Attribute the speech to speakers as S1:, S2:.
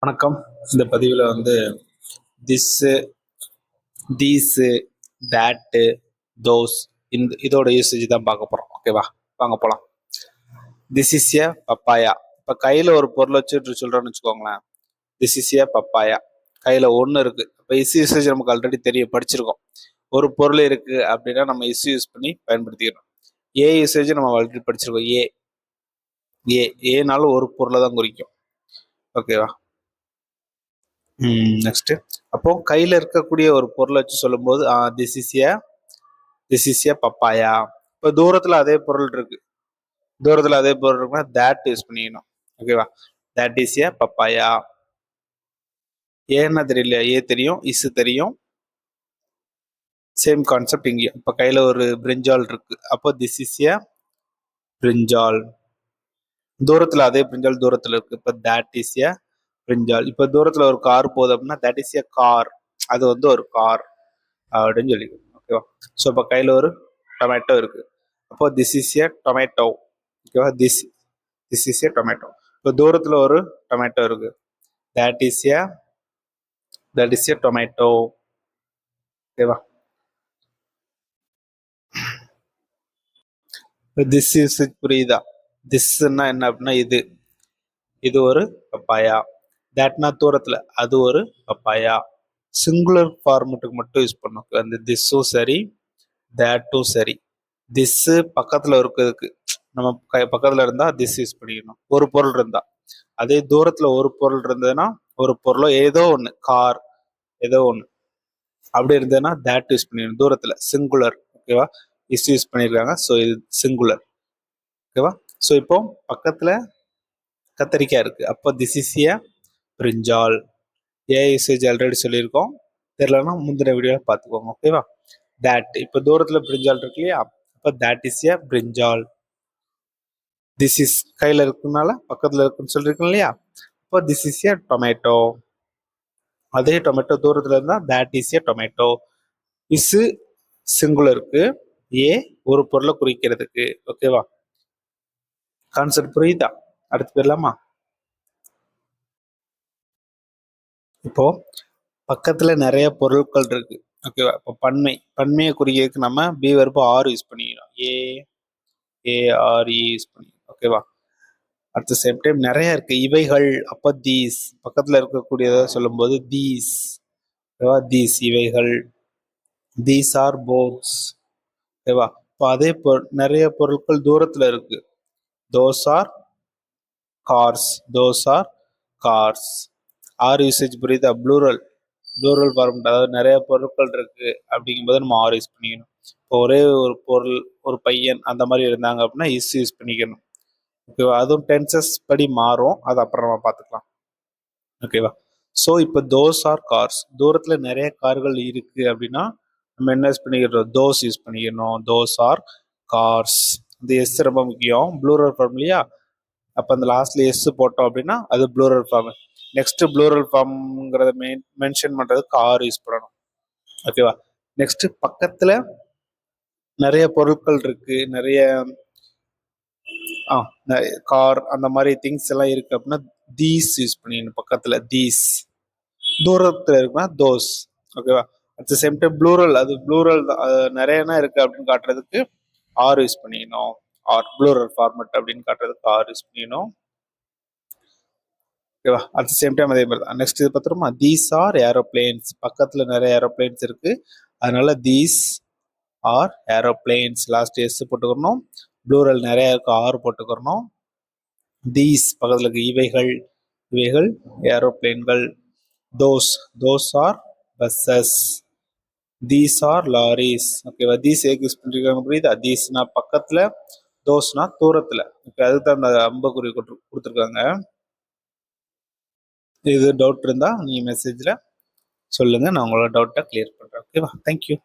S1: வணக்கம். இந்த பதிவில் வந்து திஸ்ஸு, தீஸு, தேட்டு, தோஸ் இதோட யூசேஜ் தான் பார்க்க போகிறோம். ஓகேவா, வாங்க போகலாம். This is A papaya. இப்போ கையில் ஒரு பொருள் வச்சுட்டு சொல்கிறோன்னு வச்சுக்கோங்களேன். This is A papaya. கையில் ஒன்று இருக்குது. இப்போ யூசேஜ் நமக்கு ஆல்ரெடி தெரியும், படிச்சிருக்கோம். ஒரு பொருள் இருக்குது அப்படின்னா நம்ம யூஸ் பண்ணி பயன்படுத்திக்கிறோம். யூசேஜ் நம்ம ஆல்ரெடி படிச்சிருக்கோம். ஏனாலும் ஒரு பொருளை தான் குறிக்கும். ஓகேவா. நெக்ஸ்ட், அப்போ கையில இருக்கக்கூடிய ஒரு பொருளை வச்சு சொல்லும்போது திஸ் இஸ் ஏ பப்பாயா. இப்போ தூரத்துல அதே பொருள் இருக்குன்னா தேட் யூஸ் பண்ணிக்கணும். ஓகேவா, தேட் இஸ் ஏ பப்பாயா. ஏன்னா தெரியல, தெரியும், இஸ் தெரியும். சேம் கான்செப்ட் இங்கேயும். இப்போ கையில ஒரு பிரிஞ்சால் இருக்கு, அப்போ திஸ் இஸ் ஏ பிரிஞ்சால். தூரத்துல அதே பிரிஞ்சால் தூரத்துல இருக்கு, இப்போ தேட் இஸ் ஏ பிரிஞ்சால். இப்போ தூரத்துல ஒரு கார் போகுது அப்படின்னா தட் இஸ் ஏ கார். அது வந்து ஒரு கார் அப்படின்னு சொல்லிக்கணும். ஓகேவா. ஸோ இப்போ கையில் ஒரு டொமேட்டோ இருக்கு, அப்போ திஸ் இஸ் ஏ டொமேட்டோ. ஓகேவா, திஸ் இஸ் ஏ டொமேட்டோ. இப்போ தூரத்தில் ஒரு டொமேட்டோ இருக்கு, தட் இஸ் ஏ டொமேட்டோ. ஓகேவா. திஸ் இஸ் புரியுதா? திஸ்ன்னா என்ன அப்படின்னா இது ஒரு பப்பாயா. தட்னா தூரத்தில், அது ஒரு பப்பாயா. சிங்குலர் ஃபார்மெட்டுக்கு மட்டும் யூஸ் பண்ணும். அந்த திஸ்ஸும் சரி, தேட்டும் சரி. திஸ்ஸு பக்கத்தில் இருக்கிறதுக்கு நம்ம பக்கத்தில் இருந்தால் திஸ் யூஸ் பண்ணிக்கணும், ஒரு பொருள் இருந்தால். அதே தூரத்தில் ஒரு பொருள் இருந்ததுன்னா, ஒரு பொருளோ ஏதோ ஒன்று, கார் ஏதோ ஒன்று அப்படி இருந்ததுன்னா தேட் யூஸ் பண்ணிக்கணும். தூரத்தில் சிங்குலர். ஓகேவா, யூஸ் பண்ணியிருக்காங்க. ஸோ இது சிங்குலர். ஓகேவா. ஸோ இப்போ பக்கத்தில் கத்தரிக்காய் இருக்கு, அப்போ this is a brinjal. Usage already சொல்லியிருக்கோம், தெரியலன்னா முந்தின வீடியோவில் பார்த்துக்கோங்க. ஓகேவா. தேட், இப்போ தூரத்தில் பிரிஞ்சால் இருக்கு இல்லையா, அப்போ that is a brinjal. This is கையில் இருக்குனால பக்கத்தில் இருக்குன்னு சொல்லியிருக்கோம் இல்லையா, இப்போ திஸ் இஸ் ஏ டொமேட்டோ. அதே டொமேட்டோ தூரத்தில் இருந்தால் that is a tomato. Is சிங்குலருக்கு, ஒரு பொருளை குறிக்கிறதுக்கு. ஓகேவா, கான்செப்ட் புரியுதா? அடுத்து போயிடலாமா? இப்போ பக்கத்துல நிறைய பொருட்கள் இருக்கு. ஓகேவா. இப்போ பன்மையை குறிக்கிறதுக்கு நம்ம பி வெர்பு ஆர் யூஸ் பண்ணிக்கிறோம், யூஸ் பண்ணிக்கிறோம். ஓகேவா. அட் த சேம் டைம் நிறைய இருக்கு, இவைகள். அப்போ தீஸ் பக்கத்துல இருக்கக்கூடியதை சொல்லும்போது தீஸ். ஓகேவா, தீஸ் இவைகள். These are boats. ஓகேவா. இப்போ அதே நிறைய பொருட்கள் தூரத்துல இருக்கு, those are cars. Are usage புரியுதா? ப்ளூரல் ஃபார்மெட், அதாவது நிறைய பொருட்கள் இருக்கு அப்படிங்கும்போது நம்ம ஆர் யூஸ் பண்ணிக்கணும். இப்போ ஒரே ஒரு பொருள், ஒரு பையன் அந்த மாதிரி இருந்தாங்க அப்படின்னா இஸ் யூஸ் பண்ணிக்கணும். ஓகேவா. அதுவும் டென்சஸ் படி மாறும், அது அப்புறம் நம்ம பார்த்துக்கலாம். ஓகேவா. ஸோ இப்போ தோஸ் ஆர் கார்ஸ், தூரத்துல நிறைய கார்கள் இருக்கு அப்படின்னா நம்ம என்ன யூஸ் பண்ணிக்கிறோம்? தோஸ் யூஸ் பண்ணிக்கணும். Those are cars. இந்த எஸ் ரொம்ப முக்கியம், ப்ளூரல் ஃபார்ம் இல்லையா. அப்போ அந்த லாஸ்ட்ல எஸ் போட்டோம் அப்படின்னா அது ப்ளூரல் ஃபார்ம். நெக்ஸ்ட் ப்ளூரல் ஃபார்ம்ங்கிறத மென்ஷன் பண்றதுக்கு கார் யூஸ் பண்ணணும். ஓகேவா. நெக்ஸ்ட், பக்கத்துல நிறைய பொருட்கள் இருக்கு, நிறைய கார் அந்த மாதிரி திங்ஸ் எல்லாம் இருக்கு அப்படின்னா தீஸ் யூஸ் பண்ணிக்கணும். பக்கத்துல தீஸ். தூரத்துல இருக்குன்னா தோஸ். ஓகேவா. At the same time plural, அது ப்ளூரல் நிறையனா இருக்கு அப்படின்னு காட்டுறதுக்கு ஆர் யூஸ் பண்ணிக்கணும். ஆர் ப்ளூரல் ஃபார்மெட் அப்படின்னு காட்டுறதுக்கு ஆர் யூஸ் பண்ணிக்கணும். ஓகேவா. அட் த சேம் டைம் அதே மாதிரி தான். நெக்ஸ்ட் இது பார்த்துருமா, தீஸ் ஆர் ஏரோப்ளேன்ஸ். பக்கத்துல நிறைய ஏரோப்ளேன்ஸ் இருக்கு, அதனால these are aeroplanes. Last S போட்டுக்கணும். ப்ளூரல் நிறைய இருக்கு, ஆர் போட்டுக்கணும். தீஸ் பக்கத்துல இருக்கு, இவைகள் ஏரோப்ளேன்கள். Those are buses. These are lorries. ஓகேவா. தீஸ் ஏக்கு யூஸ் பண்ணிருக்காங்க புரியுதா? தீஸ்னா பக்கத்துல, தோஸ்னா தூரத்துல. ஓகே, அதுக்கு தான் அந்த அம்புக்குறி கொடுத்துருக்காங்க. இது டவுட் இருந்தா நீங்க மெசேஜ்ல சொல்லுங்க, நான் உங்களோட டவுட்டை கிளியர் பண்றேன். ஓகேவா. தேங்க்யூ.